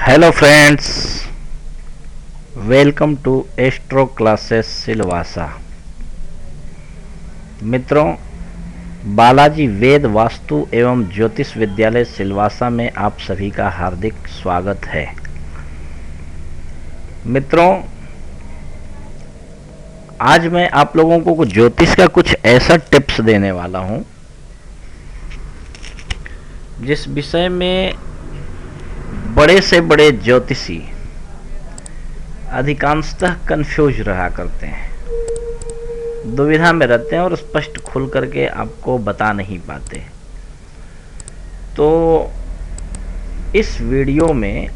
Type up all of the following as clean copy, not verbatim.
Hello friends, welcome to astro classes Silvassa. मित्रों, बालाजी वेद वास्तु एवं ज्योतिष विद्यालय सिलवासा में आप सभी का हार्दिक स्वागत है। मित्रों, आज मैं आप लोगों को ज्योतिष का कुछ ऐसा टिप्स देने वाला हूं जिस विषय में बड़े से बड़े ज्योतिषी अधिकांशतः कंफ्यूज रहा करते हैं, दुविधा में रहते हैं और स्पष्ट खुल करके आपको बता नहीं पाते। तो इस वीडियो में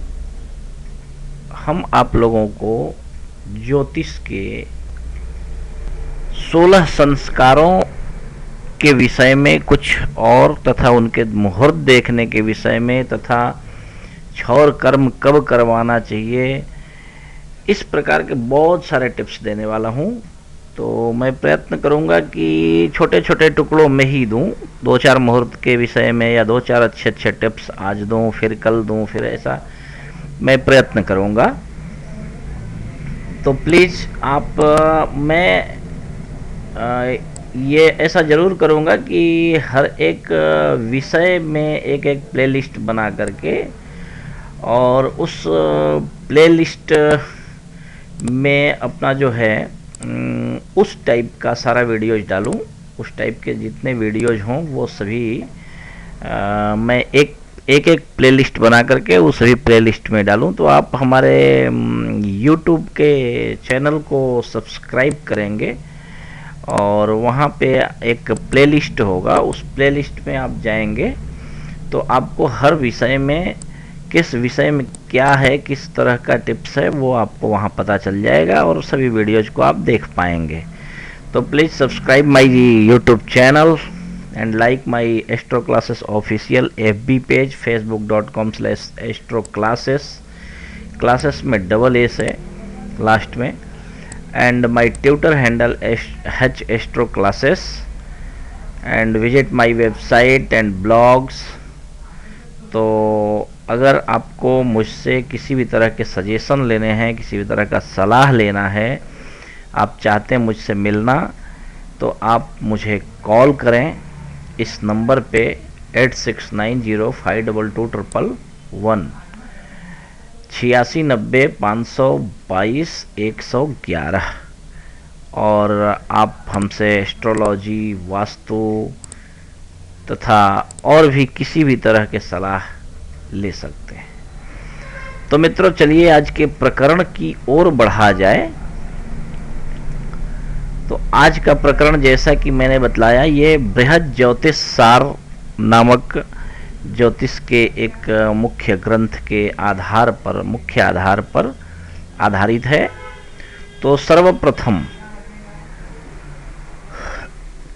हम आप लोगों को ज्योतिष के 16 संस्कारों के विषय में कुछ और तथा उनके मुहूर्त देखने के विषय में तथा क्षौर कर्म कब करवाना चाहिए, इस प्रकार के बहुत सारे टिप्स देने वाला हूं। तो मैं प्रयत्न करूंगा कि छोटे छोटे टुकड़ों में ही दूं, 2-4 मुहूर्त के विषय में या 2-4 अच्छे अच्छे टिप्स आज दूं, फिर कल दूं, फिर ऐसा मैं प्रयत्न करूंगा। तो प्लीज़ मैं ये ऐसा ज़रूर करूंगा कि हर एक विषय में एक एक प्लेलिस्ट बना करके और उस प्लेलिस्ट में अपना जो है उस टाइप का सारा वीडियोज डालूं। उस टाइप के जितने वीडियोज हों वो सभी मैं एक एक प्लेलिस्ट बना करके उस सभी प्लेलिस्ट में डालूं। तो आप हमारे YouTube के चैनल को सब्सक्राइब करेंगे और वहाँ पे एक प्लेलिस्ट होगा, उस प्लेलिस्ट में आप जाएंगे तो आपको हर विषय में किस विषय में क्या है, किस तरह का टिप्स है, वो आपको वहाँ पता चल जाएगा और सभी वीडियोज को आप देख पाएंगे। तो please subscribe my YouTube channel and like my astro classes official FB page facebook.com/एस्ट्रो क्लासेस में AA से लास्ट में, एंड माय ट्विटर हैंडल @एस्ट्रो classes, and visit my website and blogs. तो अगर आपको मुझसे किसी भी तरह के सजेशन लेने हैं, किसी भी तरह का सलाह लेना है, आप चाहते हैं मुझसे मिलना, तो आप मुझे कॉल करें इस नंबर पे 8690522111 8690-522-111। और आप हमसे एस्ट्रोलॉजी, वास्तु तथा और भी किसी भी तरह के सलाह ले सकते हैं। तो मित्रों, चलिए आज के प्रकरण की ओर बढ़ा जाए। तो आज का प्रकरण, जैसा कि मैंने बतलाया, ये बृहद ज्योतिष सार नामक ज्योतिष के एक मुख्य ग्रंथ के मुख्य आधार पर आधारित है। तो सर्वप्रथम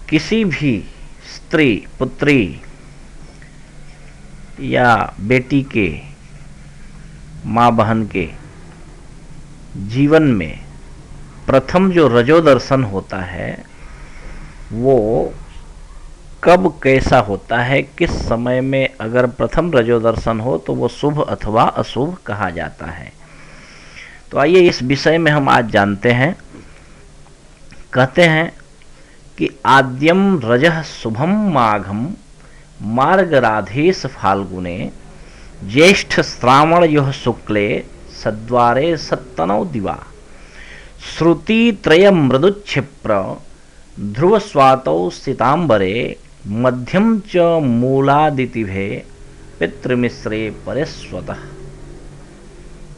किसी भी स्त्री, पुत्री या बेटी के, माँ बहन के जीवन में प्रथम जो रजो दर्शन होता है वो कब कैसा होता है, किस समय में अगर प्रथम रजो दर्शन हो तो वो शुभ अथवा अशुभ कहा जाता है। तो आइए इस विषय में हम आज जानते हैं। कहते हैं कि आद्यम रजः शुभम माघम मार्गराधेश फाल्गुने ज्येष्ठ श्रावण युह शुक्ले सद्वारे सत्तनौ दिवा श्रुति त्रय मृदुक्षिप्र ध्रुव स्वातौ स्थितांबरे मध्यम च मूलादितिभे पितृमिश्रे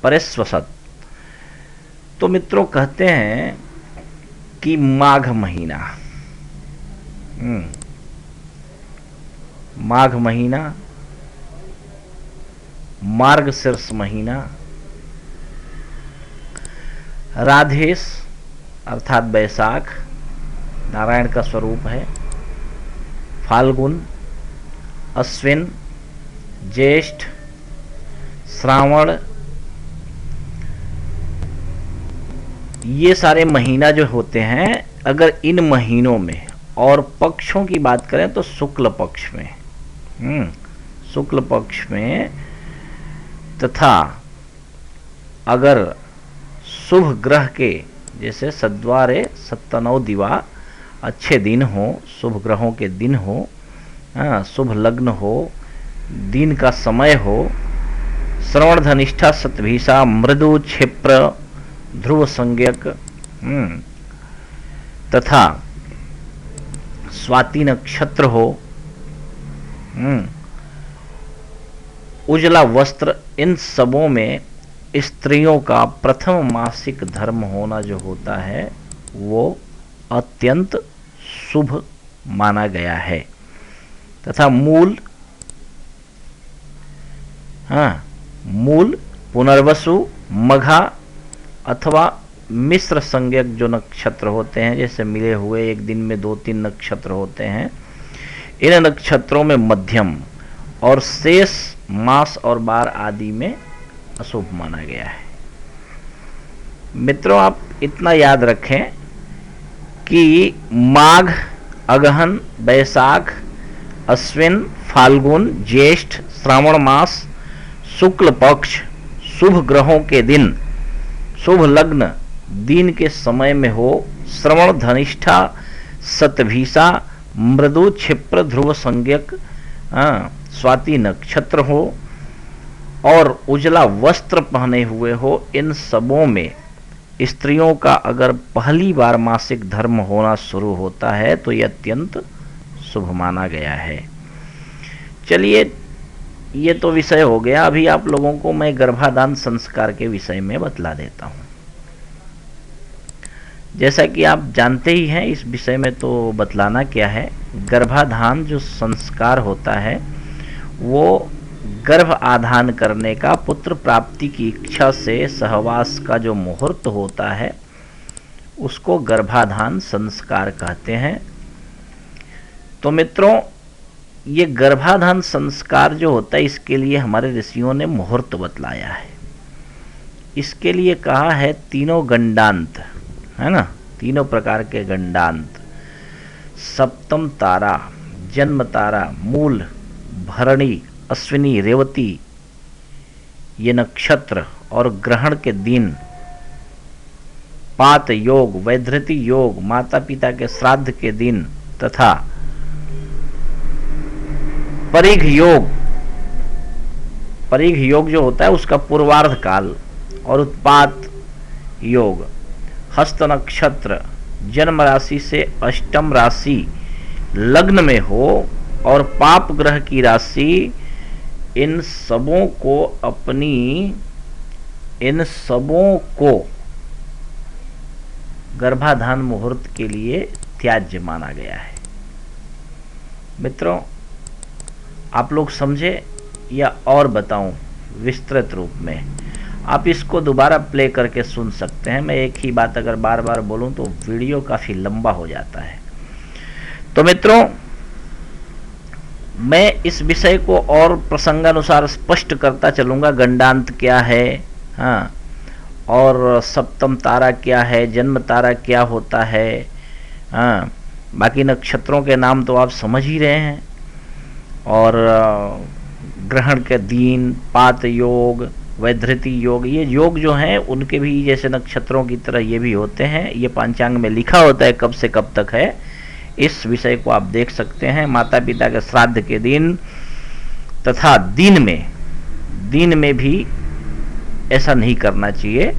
परेस्वसत। तो मित्रों, कहते हैं कि माघ महीना, माघ महीना, मार्गशीर्ष महीना, राधेश अर्थात बैसाख नारायण का स्वरूप है, फाल्गुन, अश्विन, ज्येष्ठ, श्रावण, ये सारे महीना जो होते हैं, अगर इन महीनों में और पक्षों की बात करें तो शुक्ल पक्ष में, शुक्ल पक्ष में तथा अगर शुभ ग्रह के, जैसे सद्वारे सत्तनौ दिवा, अच्छे दिन हो, शुभ ग्रहों के दिन हो, शुभ लग्न हो, दिन का समय हो, श्रवण धनिष्ठा शतभिषा मृदु क्षिप्र ध्रुव संज्ञक तथा स्वाति नक्षत्र हो, उजला वस्त्र, इन सबों में स्त्रियों का प्रथम मासिक धर्म होना जो होता है वो अत्यंत शुभ माना गया है। तथा मूल, मूल, पुनर्वसु, मघा अथवा मिश्र संज्ञक जो नक्षत्र होते हैं, जैसे मिले हुए एक दिन में 2-3 नक्षत्र होते हैं, इन नक्षत्रों में मध्यम और शेष मास और बार आदि में अशुभ माना गया है। मित्रों, आप इतना याद रखें कि माघ, अगहन, बैसाख, अश्विन, फाल्गुन, ज्येष्ठ, श्रावण मास, शुक्ल पक्ष शुभ ग्रहों के दिन, शुभ लग्न दिन के समय में हो, श्रवण धनिष्ठा शतभिषा मृदु क्षिप्र ध्रुव संज्ञक स्वाति नक्षत्र हो और उजला वस्त्र पहने हुए हो, इन सबों में स्त्रियों का अगर पहली बार मासिक धर्म होना शुरू होता है तो यह अत्यंत शुभ माना गया है। चलिए, ये तो विषय हो गया। अभी आप लोगों को मैं गर्भाधान संस्कार के विषय में बतला देता हूं। जैसा कि आप जानते ही हैं, इस विषय में तो बतलाना क्या है। गर्भाधान जो संस्कार होता है वो गर्भ आधान करने का, पुत्र प्राप्ति की इच्छा से सहवास का जो मुहूर्त होता है उसको गर्भाधान संस्कार कहते हैं। तो मित्रों, ये गर्भाधान संस्कार जो होता है इसके लिए हमारे ऋषियों ने मुहूर्त बतलाया है। इसके लिए कहा है तीनों गंडांत, है ना, तीनों प्रकार के गंडांत, सप्तम तारा, जन्म तारा, मूल, भरणी, अश्विनी, रेवती, ये नक्षत्र और ग्रहण के दिन, पात योग, वैधृति योग, माता पिता के श्राद्ध के दिन तथा परिघ योग, परिघ योग जो होता है उसका पूर्वार्ध काल, और उत्पात योग, हस्त नक्षत्र जन्म राशि से अष्टम राशि लग्न में हो और पाप ग्रह की राशि, इन सबों को गर्भाधान मुहूर्त के लिए त्याज्य माना गया है। मित्रों, आप लोग समझे या और बताऊं विस्तृत रूप में? आप इसको दोबारा प्ले करके सुन सकते हैं। मैं एक ही बात अगर बार बार बोलूं तो वीडियो काफी लंबा हो जाता है। तो मित्रों, मैं इस विषय को और प्रसंगानुसार स्पष्ट करता चलूंगा। गंडांत क्या है, और सप्तम तारा क्या है, जन्म तारा क्या होता है, बाकी नक्षत्रों के नाम तो आप समझ ही रहे हैं, और ग्रहण के दिन, पात योग, वैधृति योग, ये योग जो हैं उनके भी जैसे नक्षत्रों की तरह ये भी होते हैं। ये पंचांग में लिखा होता है कब से कब तक है। इस विषय को आप देख सकते हैं। माता पिता के श्राद्ध के दिन तथा दिन में भी ऐसा नहीं करना चाहिए,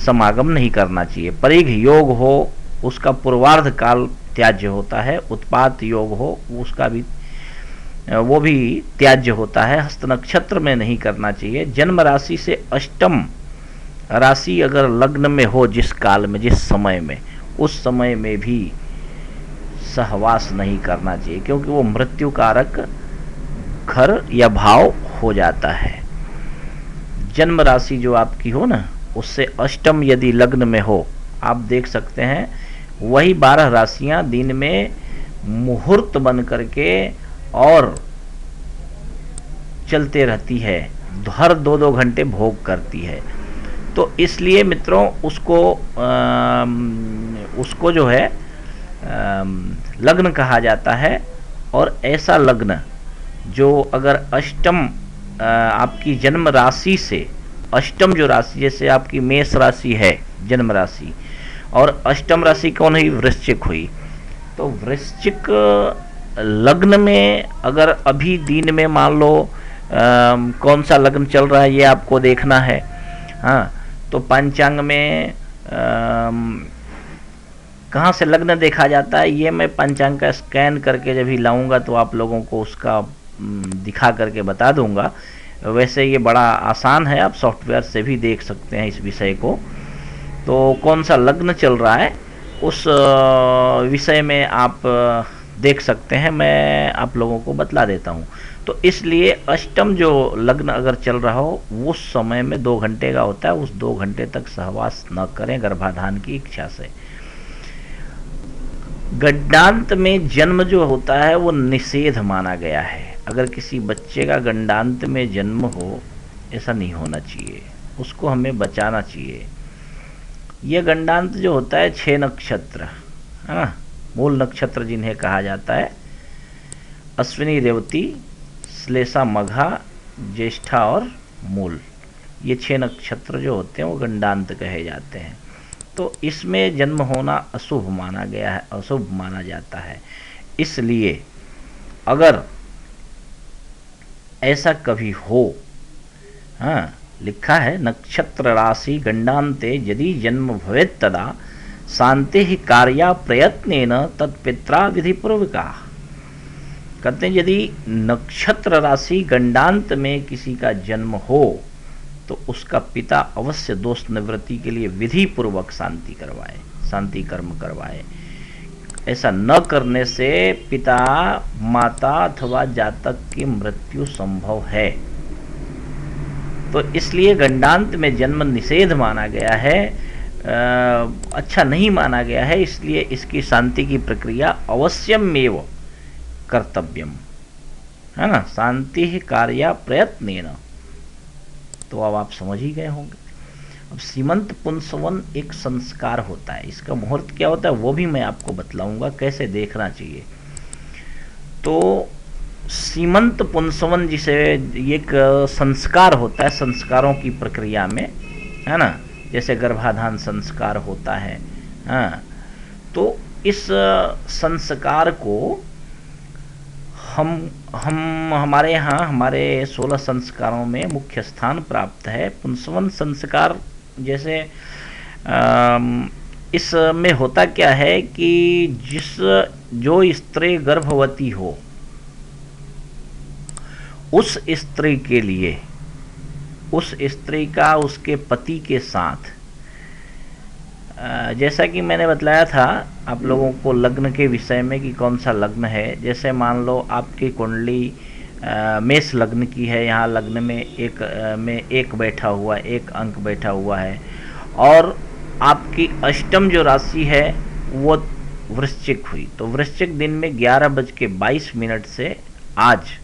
समागम नहीं करना चाहिए। परिघ योग हो उसका पूर्वार्ध काल त्याज्य होता है, उत्पात योग हो उसका भी वो भी त्याज्य होता है। हस्त नक्षत्र में नहीं करना चाहिए। जन्म राशि से अष्टम राशि अगर लग्न में हो जिस काल में, जिस समय में, उस समय में भी सहवास नहीं करना चाहिए, क्योंकि वो मृत्यु कारक घर या भाव हो जाता है। जन्म राशि जो आपकी हो ना, उससे अष्टम यदि लग्न में हो, आप देख सकते हैं वही 12 राशियां दिन में मुहूर्त बन करके और चलते रहती है, हर 2-2 घंटे भोग करती है। तो इसलिए मित्रों उसको जो है लग्न कहा जाता है। और ऐसा लग्न जो अगर अष्टम आपकी जन्म राशि से अष्टम जो राशि, जैसे आपकी मेष राशि है जन्म राशि, और अष्टम राशि कौन हुई? वृश्चिक हुई। तो वृश्चिक लग्न में अगर अभी दिन में मान लो कौन सा लग्न चल रहा है ये आपको देखना है। हाँ, तो पंचांग में कहाँ से लग्न देखा जाता है ये मैं पंचांग का स्कैन करके जब ही लाऊंगा तो आप लोगों को उसका दिखा करके बता दूंगा। वैसे ये बड़ा आसान है, आप सॉफ्टवेयर से भी देख सकते हैं इस विषय को। तो कौन सा लग्न चल रहा है उस विषय में आप देख सकते हैं, मैं आप लोगों को बतला देता हूँ। तो इसलिए अष्टम जो लग्न अगर चल रहा हो उस समय में 2 घंटे का होता है, उस 2 घंटे तक सहवास न करें गर्भाधान की इच्छा से। गंडांत में जन्म जो होता है वो निषेध माना गया है। अगर किसी बच्चे का गंडांत में जन्म हो, ऐसा नहीं होना चाहिए, उसको हमें बचाना चाहिए। ये गंडांत जो होता है 6 नक्षत्र है ना, मूल नक्षत्र जिन्हें कहा जाता है, अश्विनी, रेवती, श्लेषा, मघा, ज्येष्ठा और मूल, ये 6 नक्षत्र जो होते हैं वो गंडांत कहे जाते हैं। तो इसमें जन्म होना अशुभ माना गया है, अशुभ माना जाता है। इसलिए अगर ऐसा कभी हो, हाँ, लिखा है नक्षत्र राशि गंडान्ते यदि जन्म भवेत् तदा शांति ही कार्या प्रयत्नेन तत्पित्रा विधि पूर्वका। कहते हैं यदि नक्षत्र राशि गंडांत में किसी का जन्म हो तो उसका पिता अवश्य दोष निवृत्ति के लिए विधि पूर्वक शांति करवाए, शांति कर्म करवाए। ऐसा न करने से पिता, माता अथवा जातक की मृत्यु संभव है। तो इसलिए गंडांत में जन्म निषेध माना गया है, अच्छा नहीं माना गया है। इसलिए इसकी शांति की प्रक्रिया अवश्यमेव कर्तव्यम है ना, शांति ही कार्या प्रयत्नेन। तो अब आप समझ ही गए होंगे। अब सीमंत पुंसवन एक संस्कार होता है, इसका मुहूर्त क्या होता है वो भी मैं आपको बतलाऊंगा कैसे देखना चाहिए। तो सीमंत पुंसवन जिसे एक संस्कार होता है, संस्कारों की प्रक्रिया में है ना, जैसे गर्भाधान संस्कार होता है। हाँ, तो इस संस्कार को हम हमारे यहाँ हमारे 16 संस्कारों में मुख्य स्थान प्राप्त है। पुंसवन संस्कार जैसे इसमें होता क्या है कि जो स्त्री गर्भवती हो उस स्त्री के लिए, उस स्त्री का उसके पति के साथ, जैसा कि मैंने बतलाया था आप लोगों को लग्न के विषय में कि कौन सा लग्न है। जैसे मान लो आपकी कुंडली मेष लग्न की है, यहाँ लग्न में एक बैठा हुआ, एक अंक बैठा हुआ है, और आपकी अष्टम जो राशि है वो वृश्चिक हुई। तो वृश्चिक दिन में 11:22 से आज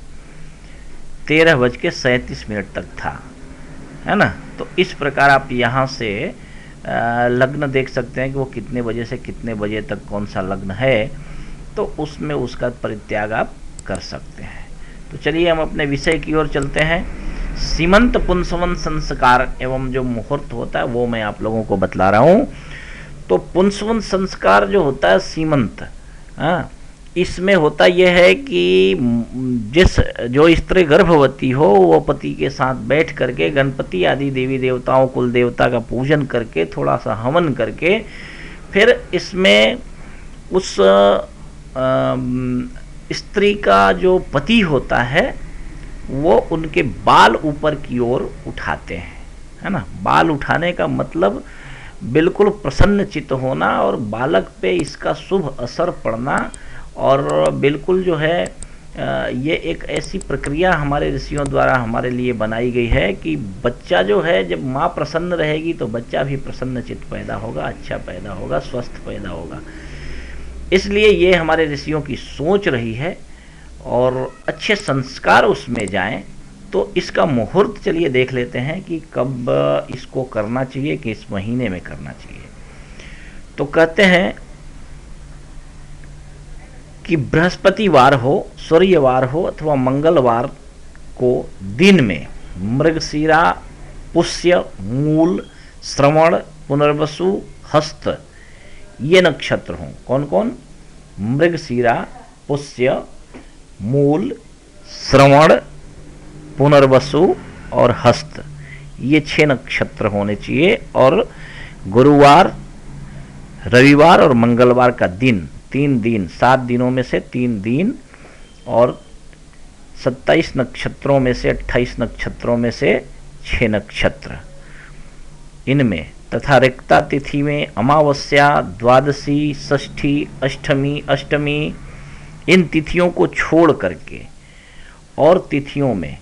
13:37 तक था, है ना। तो इस प्रकार आप यहाँ से लग्न देख सकते हैं कि वो कितने बजे से कितने बजे तक कौन सा लग्न है, तो उसमें उसका परित्याग आप कर सकते हैं। तो चलिए हम अपने विषय की ओर चलते हैं। सीमंत पुंसवन संस्कार एवं जो मुहूर्त होता है वो मैं आप लोगों को बतला रहा हूँ। तो पुंसवन संस्कार जो होता है सीमंत, हाँ, इसमें होता यह है कि जो स्त्री गर्भवती हो वो पति के साथ बैठ करके गणपति आदि देवी देवताओं, कुल देवता का पूजन करके, थोड़ा सा हवन करके, फिर इसमें उस स्त्री का जो पति होता है वो उनके बाल ऊपर की ओर उठाते हैं, है ना। बाल उठाने का मतलब बिल्कुल प्रसन्न चित्त होना और बालक पे इसका शुभ असर पड़ना, और बिल्कुल जो है ये एक ऐसी प्रक्रिया हमारे ऋषियों द्वारा हमारे लिए बनाई गई है कि बच्चा जो है, जब माँ प्रसन्न रहेगी तो बच्चा भी प्रसन्न चित्त पैदा होगा, अच्छा पैदा होगा, स्वस्थ पैदा होगा। इसलिए ये हमारे ऋषियों की सोच रही है और अच्छे संस्कार उसमें जाएं। तो इसका मुहूर्त चलिए देख लेते हैं कि कब इसको करना चाहिए, कि इस महीने में करना चाहिए। तो कहते हैं कि बृहस्पतिवार हो, सूर्यवार हो अथवा मंगलवार को दिन में मृगशिरा पुष्य, मूल, श्रवण, पुनर्वसु, हस्त, ये नक्षत्र हों। कौन कौन? मृगशिरा, पुष्य, मूल, श्रवण, पुनर्वसु और हस्त, ये 6 नक्षत्र होने चाहिए। और गुरुवार, रविवार और मंगलवार का दिन, 3 दिन, 7 दिनों में से 3 दिन और 27 नक्षत्रों में से 28 नक्षत्रों में से 6 नक्षत्र इनमें, तथा रिक्ता तिथि में अमावस्या, द्वादशी, षष्ठी, अष्टमी, अष्टमी, इन तिथियों को छोड़ करके और तिथियों में,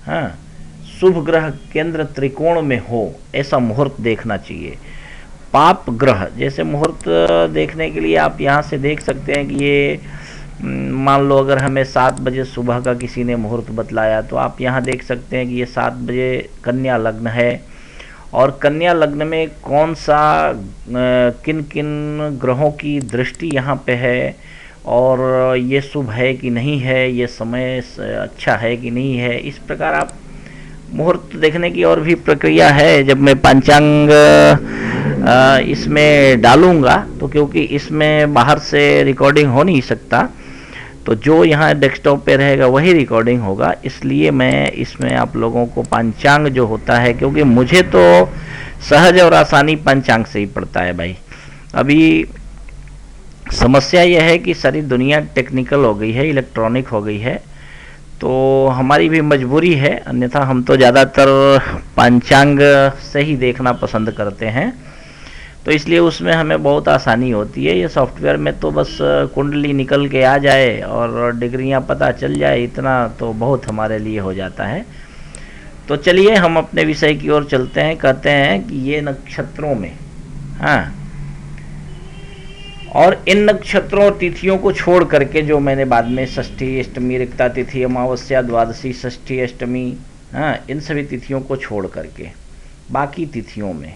हाँ, शुभ ग्रह केंद्र त्रिकोण में हो ऐसा मुहूर्त देखना चाहिए। पाप ग्रह, जैसे मुहूर्त देखने के लिए आप यहाँ से देख सकते हैं कि ये मान लो अगर हमें 7 बजे सुबह का किसी ने मुहूर्त बतलाया, तो आप यहाँ देख सकते हैं कि ये 7 बजे कन्या लग्न है। और कन्या लग्न में कौन सा किन किन ग्रहों की दृष्टि यहाँ पे है, और ये शुभ है कि नहीं है, ये समय अच्छा है कि नहीं है, इस प्रकार आप मुहूर्त देखने की और भी प्रक्रिया है। जब मैं पंचांग इसमें डालूंगा, तो क्योंकि इसमें बाहर से रिकॉर्डिंग हो नहीं सकता, तो जो यहाँ डेस्कटॉप पे रहेगा वही रिकॉर्डिंग होगा, इसलिए मैं इसमें आप लोगों को पंचांग जो होता है, क्योंकि मुझे तो सहज और आसानी पंचांग से ही पड़ता है भाई। अभी समस्या यह है कि सारी दुनिया टेक्निकल हो गई है, इलेक्ट्रॉनिक हो गई है, तो हमारी भी मजबूरी है, अन्यथा हम तो ज़्यादातर पंचांग से ही देखना पसंद करते हैं, तो इसलिए उसमें हमें बहुत आसानी होती है। ये सॉफ्टवेयर में तो बस कुंडली निकल के आ जाए और डिग्रियां पता चल जाए, इतना तो बहुत हमारे लिए हो जाता है। तो चलिए हम अपने विषय की ओर चलते हैं। कहते हैं कि ये नक्षत्रों में, हाँ, और इन नक्षत्रों और तिथियों को छोड़ करके, जो मैंने बाद में षष्ठी, अष्टमी, रिक्ता तिथि, अमावस्या, द्वादशी, षष्ठी, अष्टमी, हाँ, इन सभी तिथियों को छोड़ करके बाकी तिथियों में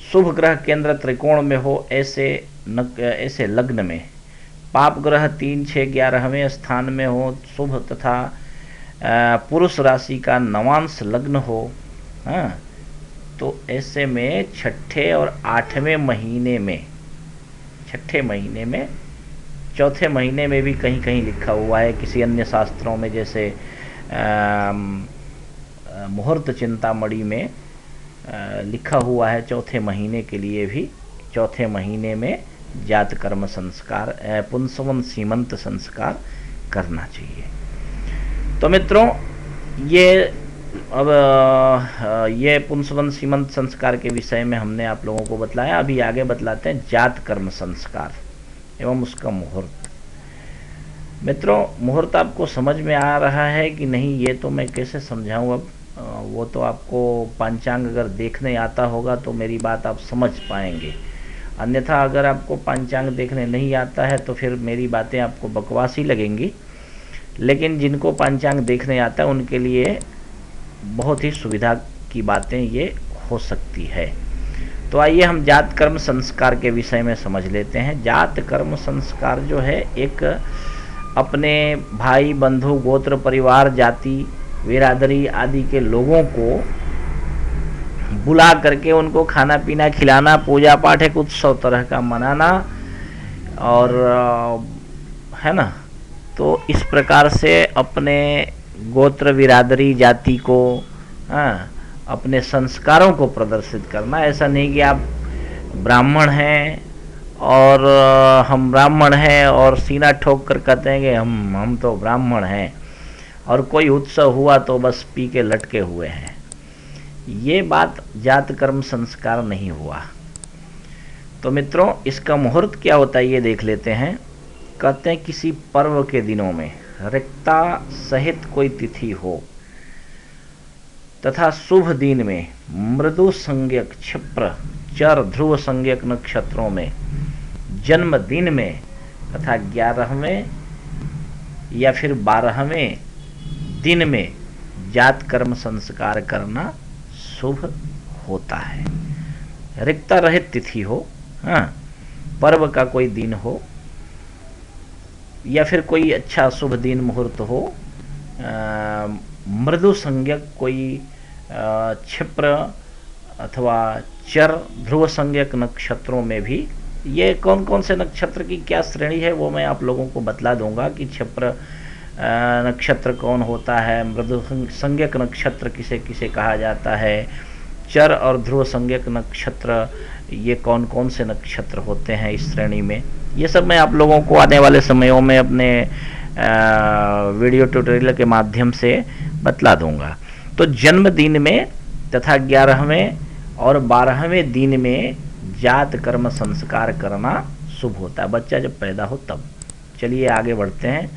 शुभ ग्रह केंद्र त्रिकोण में हो ऐसे लग्न में, पाप ग्रह 3, 6, 11वें स्थान में हो, शुभ तथा पुरुष राशि का नवांश लग्न हो, हाँ, तो ऐसे में छठे और 8वें महीने में, छठे महीने में, चौथे महीने में भी कहीं कहीं लिखा हुआ है किसी अन्य शास्त्रों में, जैसे मुहूर्त चिंतामणि में लिखा हुआ है चौथे महीने के लिए भी, चौथे महीने में जात कर्म संस्कार, पुंसवन सीमंत संस्कार करना चाहिए। तो मित्रों, ये अब ये पुंसवन सीमंत संस्कार के विषय में हमने आप लोगों को बतलाया। अभी आगे बतलाते हैं जात कर्म संस्कार एवं उसका मुहूर्त। मित्रों, मुहूर्त आपको समझ में आ रहा है कि नहीं, ये तो मैं कैसे समझाऊं अब, वो तो आपको पंचांग अगर देखने आता होगा तो मेरी बात आप समझ पाएंगे, अन्यथा अगर आपको पंचांग देखने नहीं आता है तो फिर मेरी बातें आपको बकवास ही लगेंगी। लेकिन जिनको पंचांग देखने आता है उनके लिए बहुत ही सुविधा की बातें ये हो सकती है। तो आइए हम जात कर्म संस्कार के विषय में समझ लेते हैं। जात कर्म संस्कार जो है, एक अपने भाई बंधु गोत्र परिवार जाति बिरादरी आदि के लोगों को बुला करके उनको खाना पीना खिलाना, पूजा पाठ एक उत्सव तरह का मनाना, और है ना, तो इस प्रकार से अपने गोत्र बिरादरी जाति को, हाँ, अपने संस्कारों को प्रदर्शित करना। ऐसा नहीं कि आप ब्राह्मण हैं और हम ब्राह्मण हैं और सीना ठोक कर कहते हैं कि हम तो ब्राह्मण हैं, और कोई उत्सव हुआ तो बस पी के लटके हुए हैं। ये बात जात कर्म संस्कार नहीं हुआ। तो मित्रों, इसका मुहूर्त क्या होता है ये देख लेते हैं। कहते हैं किसी पर्व के दिनों में रिक्ता सहित कोई तिथि हो तथा शुभ दिन में मृदु संज्ञक क्षिप्र चर ध्रुव संज्ञक नक्षत्रों में जन्म दिन में तथा 11वें या फिर 12वें दिन में जात कर्म संस्कार करना शुभ होता है। रिक्ता रहित तिथि हो, हाँ, पर्व का कोई दिन हो या फिर कोई अच्छा शुभ दिन मुहूर्त हो, मृदु संज्ञक कोई क्षिप्र अथवा चर ध्रुव संज्ञक नक्षत्रों में भी ये कौन कौन से नक्षत्र की क्या श्रेणी है वो मैं आप लोगों को बतला दूंगा कि क्षिप्र नक्षत्र कौन होता है, मृदु संज्ञक नक्षत्र किसे किसे कहा जाता है, चर और ध्रुव संज्ञक नक्षत्र ये कौन कौन से नक्षत्र होते हैं इस श्रेणी में, ये सब मैं आप लोगों को आने वाले समयों में अपने वीडियो ट्यूटोरियल के माध्यम से बतला दूंगा। तो जन्मदिन में तथा 11वें और 12वें दिन में जात कर्म संस्कार करना शुभ होता है, बच्चा जब पैदा हो तब। चलिए आगे बढ़ते हैं।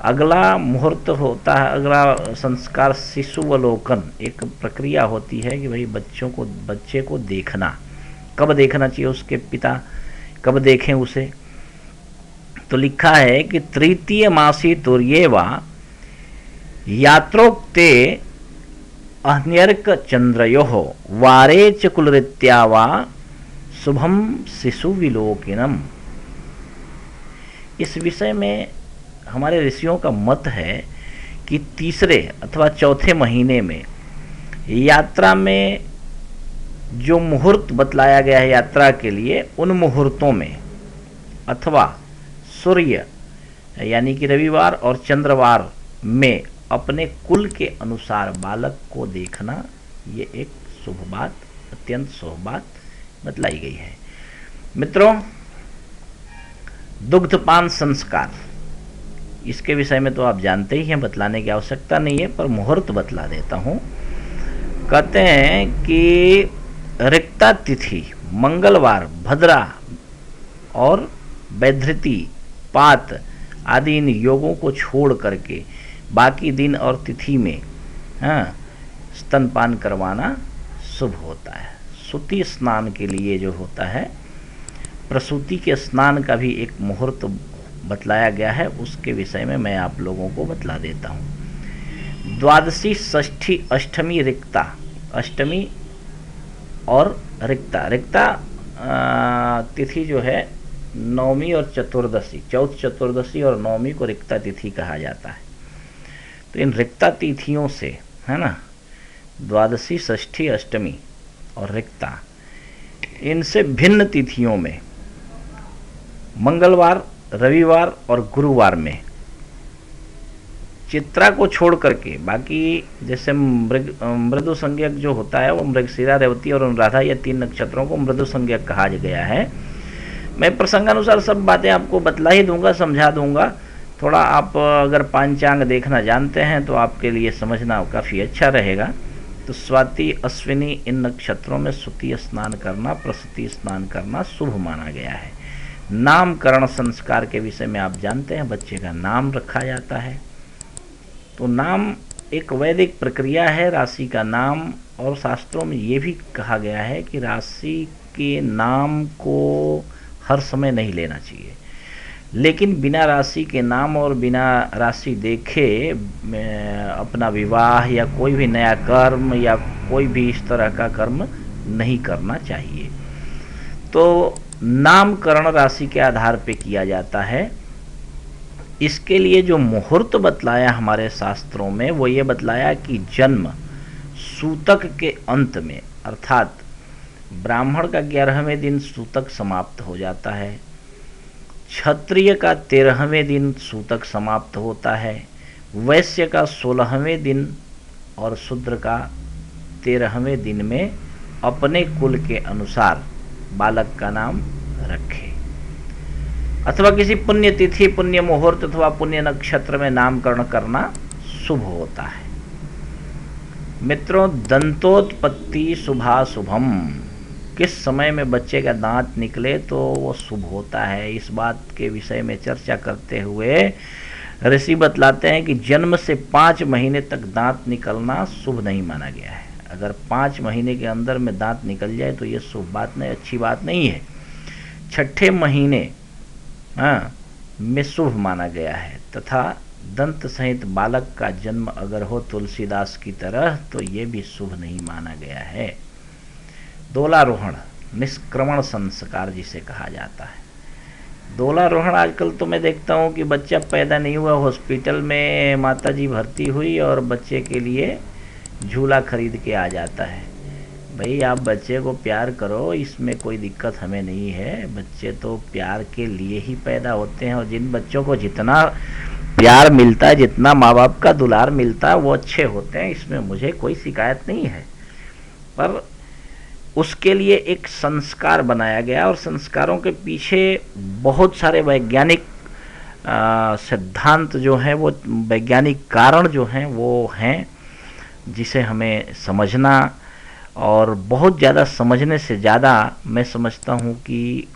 अगला मुहूर्त होता है, अगला संस्कार शिशुवलोकन, एक प्रक्रिया होती है कि भाई बच्चे को देखना, कब देखना चाहिए, उसके पिता कब देखें उसे। तो लिखा है कि तृतीय मासी तुर्येवा यात्रोक्ते अहन्यर्क चंद्रयोः वारे च कुलरीत्या वा शुभम शिशु विलोकिनम। इस विषय में हमारे ऋषियों का मत है कि तीसरे अथवा चौथे महीने में यात्रा में जो मुहूर्त बतलाया गया है यात्रा के लिए, उन मुहूर्तों में अथवा सूर्य यानी कि रविवार और चंद्रवार में अपने कुल के अनुसार बालक को देखना, ये एक शुभ बात, अत्यंत शुभ बात बतलाई गई है। मित्रों, दुग्धपान संस्कार, इसके विषय में तो आप जानते ही हैं, बतलाने की आवश्यकता नहीं है, पर मुहूर्त बतला देता हूं। कहते हैं कि रिक्ता तिथि मंगलवार, भद्रा और वैधृति, पात आदि इन योगों को छोड़ करके बाकी दिन और तिथि में स्तनपान करवाना शुभ होता है। सूती स्नान के लिए जो होता है, प्रसूति के स्नान का भी एक मुहूर्त बतलाया गया है, उसके विषय में मैं आप लोगों को बतला देता हूँ। द्वादशी, षष्ठी, अष्टमी, रिक्ता, अष्टमी और रिक्ता तिथि जो है नवमी और चतुर्दशी, चौथ चतुर्दशी और नवमी को रिक्ता तिथि कहा जाता है। तो इन रिक्ता तिथियों से, है ना, द्वादशी, षष्ठी, अष्टमी और रिक्ता, इनसे भिन्न तिथियों में मंगलवार, रविवार और गुरुवार में चित्रा को छोड़ करके बाकी, जैसे मृदु संज्ञक जो होता है वो मृगशिरा, रेवती और अनुराधा, ये 3 नक्षत्रों को मृदु संज्ञक कहा गया है। मैं प्रसंगानुसार सब बातें आपको बतला ही दूंगा, समझा दूंगा। थोड़ा आप अगर पांचांग देखना जानते हैं तो आपके लिए समझना काफ़ी अच्छा रहेगा। तो स्वाति, अश्विनी, इन नक्षत्रों में सूती स्नान करना, प्रसूति स्नान करना शुभ माना गया है। नामकरण संस्कार के विषय में आप जानते हैं, बच्चे का नाम रखा जाता है। तो नाम एक वैदिक प्रक्रिया है, राशि का नाम, और शास्त्रों में ये भी कहा गया है कि राशि के नाम को हर समय नहीं लेना चाहिए, लेकिन बिना राशि के नाम और बिना राशि देखे अपना विवाह या कोई भी नया कर्म या कोई भी इस तरह का कर्म नहीं करना चाहिए। तो नामकरण राशि के आधार पे किया जाता है। इसके लिए जो मुहूर्त बतलाया हमारे शास्त्रों में, वो ये बतलाया कि जन्म सूतक के अंत में, अर्थात ब्राह्मण का 11वें दिन सूतक समाप्त हो जाता है, क्षत्रिय का 13वें दिन सूतक समाप्त होता है, वैश्य का 16वें दिन और शूद्र का 13वें दिन में अपने कुल के अनुसार बालक का नाम रखे, अथवा किसी पुण्य तिथि, पुण्य मुहूर्त अथवा पुण्य नक्षत्र में नामकरण करना शुभ होता है। मित्रों, दंतोत्पत्ति शुभाशुभम, किस समय में बच्चे का दांत निकले तो वो शुभ होता है, इस बात के विषय में चर्चा करते हुए ऋषि बतलाते हैं कि जन्म से 5 महीने तक दांत निकलना शुभ नहीं माना गया है। अगर 5 महीने के अंदर में दांत निकल जाए तो ये शुभ बात नहीं, अच्छी बात नहीं है। 6ठे महीने में शुभ माना गया है, तथा दंत सहित बालक का जन्म अगर हो तुलसीदास की तरह तो ये भी शुभ नहीं माना गया है। दोलारोहण, निष्क्रमण संस्कार जिसे कहा जाता है। दोलारोहण आजकल तो मैं देखता हूँ कि बच्चा पैदा नहीं हुआ, हॉस्पिटल में माताजी भर्ती हुई और बच्चे के लिए झूला खरीद के आ जाता है। भाई आप बच्चे को प्यार करो, इसमें कोई दिक्कत हमें नहीं है। बच्चे तो प्यार के लिए ही पैदा होते हैं, और जिन बच्चों को जितना प्यार मिलता है, जितना माँ बाप का दुलार मिलता है, वो अच्छे होते हैं। इसमें मुझे कोई शिकायत नहीं है। पर उसके लिए एक संस्कार बनाया गया, और संस्कारों के पीछे बहुत सारे वैज्ञानिक सिद्धांत जो हैं, वो वैज्ञानिक कारण जो हैं वो हैं, जिसे हमें समझना, और बहुत ज़्यादा समझने से ज़्यादा मैं समझता हूँ कि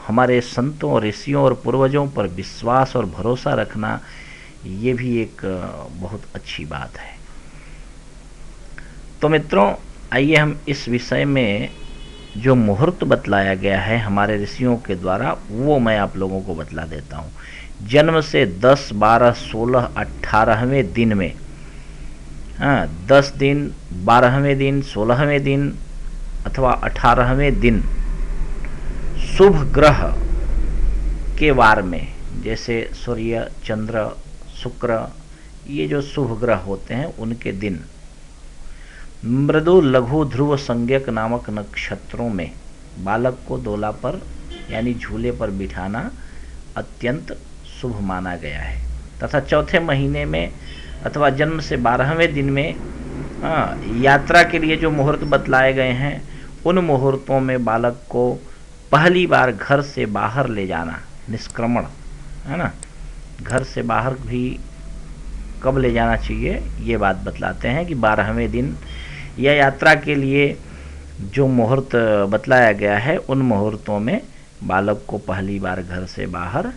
हमारे संतों, ऋषियों और पूर्वजों पर विश्वास और भरोसा रखना, ये भी एक बहुत अच्छी बात है। तो मित्रों, आइए हम इस विषय में जो मुहूर्त बतलाया गया है हमारे ऋषियों के द्वारा, वो मैं आप लोगों को बतला देता हूँ। जन्म से 10, 12, 16, 18वें दिन में, 10 दिन, 12वें दिन, 16वें दिन अथवा 18वें दिन शुभ ग्रह के वार में, जैसे सूर्य, चंद्र, शुक्र, ये जो शुभ ग्रह होते हैं उनके दिन, मृदु लघु ध्रुव संज्ञक नामक नक्षत्रों में बालक को डोला पर यानी झूले पर बिठाना अत्यंत शुभ माना गया है। तथा चौथे महीने में अथवा जन्म से 12वें दिन में यात्रा के लिए जो मुहूर्त बतलाए गए हैं, उन मुहूर्तों में बालक को पहली बार घर से बाहर ले जाना, निष्क्रमण, है ना, घर से बाहर भी कब ले जाना चाहिए ये बात बतलाते हैं कि 12वें दिन या यात्रा के लिए जो मुहूर्त बतलाया गया है, उन मुहूर्तों में बालक को पहली बार घर से बाहर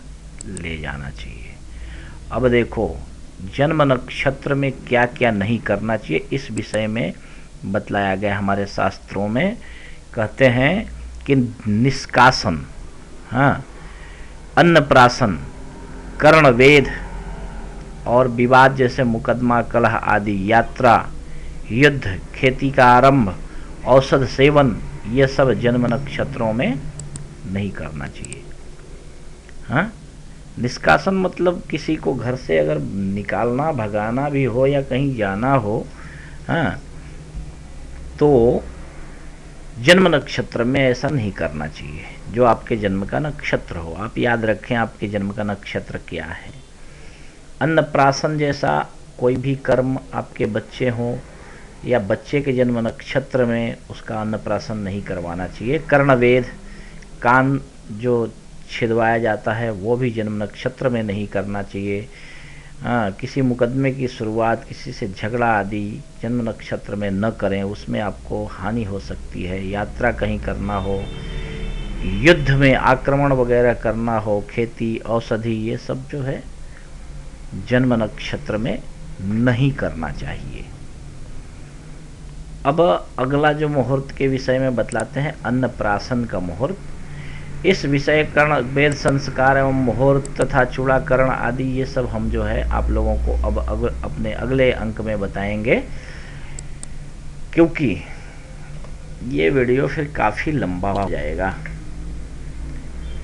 ले जाना चाहिए। अब देखो, जन्म नक्षत्र में क्या क्या नहीं करना चाहिए, इस विषय में बतलाया गया हमारे शास्त्रों में। कहते हैं कि निष्कासन, हाँ, अन्नप्राशन, कर्णवेद और विवाद जैसे मुकदमा, कलह आदि, यात्रा, युद्ध, खेती का आरंभ, औषध सेवन, ये सब जन्म नक्षत्रों में नहीं करना चाहिए। हाँ, निष्कासन मतलब किसी को घर से अगर निकालना, भगाना भी हो या कहीं जाना हो, हाँ, तो जन्म नक्षत्र में ऐसा नहीं करना चाहिए। जो आपके जन्म का नक्षत्र हो, आप याद रखें आपके जन्म का नक्षत्र क्या है। अन्नप्राशन जैसा कोई भी कर्म आपके बच्चे हों या बच्चे के जन्म नक्षत्र में, उसका अन्नप्राशन नहीं करवाना चाहिए। कर्णवेद, कान जो छिदवाया जाता है, वो भी जन्म नक्षत्र में नहीं करना चाहिए। किसी मुकदमे की शुरुआत, किसी से झगड़ा आदि जन्म नक्षत्र में न करें, उसमें आपको हानि हो सकती है। यात्रा कहीं करना हो, युद्ध में आक्रमण वगैरह करना हो, खेती, औषधि, ये सब जो है जन्म नक्षत्र में नहीं करना चाहिए। अब अगला जो मुहूर्त के विषय में बतलाते हैं, अन्नप्राशन का मुहूर्त। इस विषय कर्ण, वेद संस्कार एवं मुहूर्त तथा चूड़ाकरण आदि, ये सब हम जो है आप लोगों को अब अपने अगले अंक में बताएंगे, क्योंकि ये वीडियो फिर काफ़ी लंबा हो जाएगा।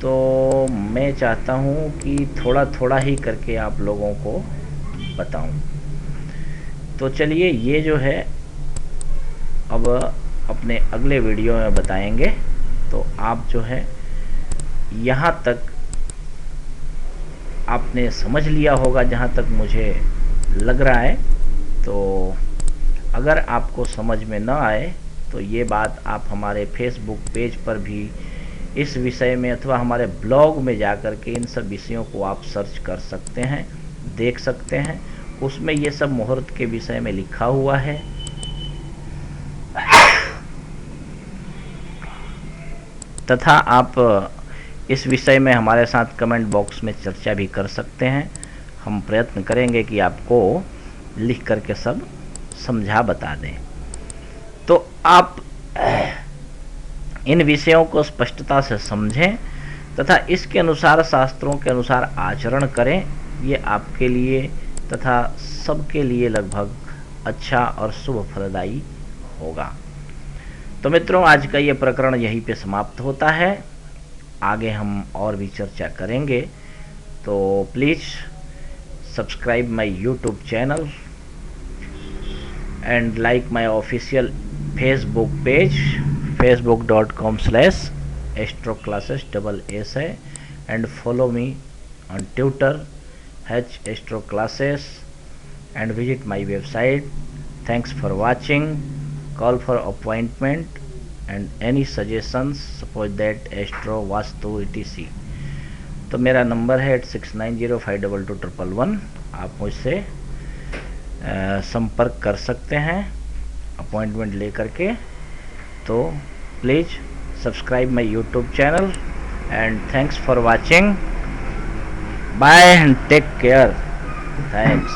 तो मैं चाहता हूँ कि थोड़ा थोड़ा ही करके आप लोगों को बताऊं। तो चलिए, ये जो है अब अपने अगले वीडियो में बताएंगे। तो आप जो है यहाँ तक आपने समझ लिया होगा, जहाँ तक मुझे लग रहा है। तो अगर आपको समझ में न आए तो ये बात आप हमारे फेसबुक पेज पर भी इस विषय में, अथवा हमारे ब्लॉग में जाकर के इन सब विषयों को आप सर्च कर सकते हैं, देख सकते हैं। उसमें ये सब मुहूर्त के विषय में लिखा हुआ है। तथा आप इस विषय में हमारे साथ कमेंट बॉक्स में चर्चा भी कर सकते हैं। हम प्रयत्न करेंगे कि आपको लिख करके सब समझा बता दें। तो आप इन विषयों को स्पष्टता से समझें तथा इसके अनुसार, शास्त्रों के अनुसार आचरण करें। ये आपके लिए तथा सबके लिए लगभग अच्छा और शुभ फलदायी होगा। तो मित्रों, आज का ये प्रकरण यहीं पे समाप्त होता है। आगे हम और भी चर्चा करेंगे। तो please subscribe my YouTube channel and like my official Facebook page, facebook.com/astroclasses double s है, and follow me on Twitter @astroclasses and visit my website. Thanks for watching. Call for appointment and any suggestions, suppose that astro vastu etc. तो मेरा number है 8690522111। आप मुझसे संपर्क कर सकते हैं अपॉइंटमेंट लेकर के। तो please subscribe my YouTube channel and thanks for watching. Bye and take care. Thanks.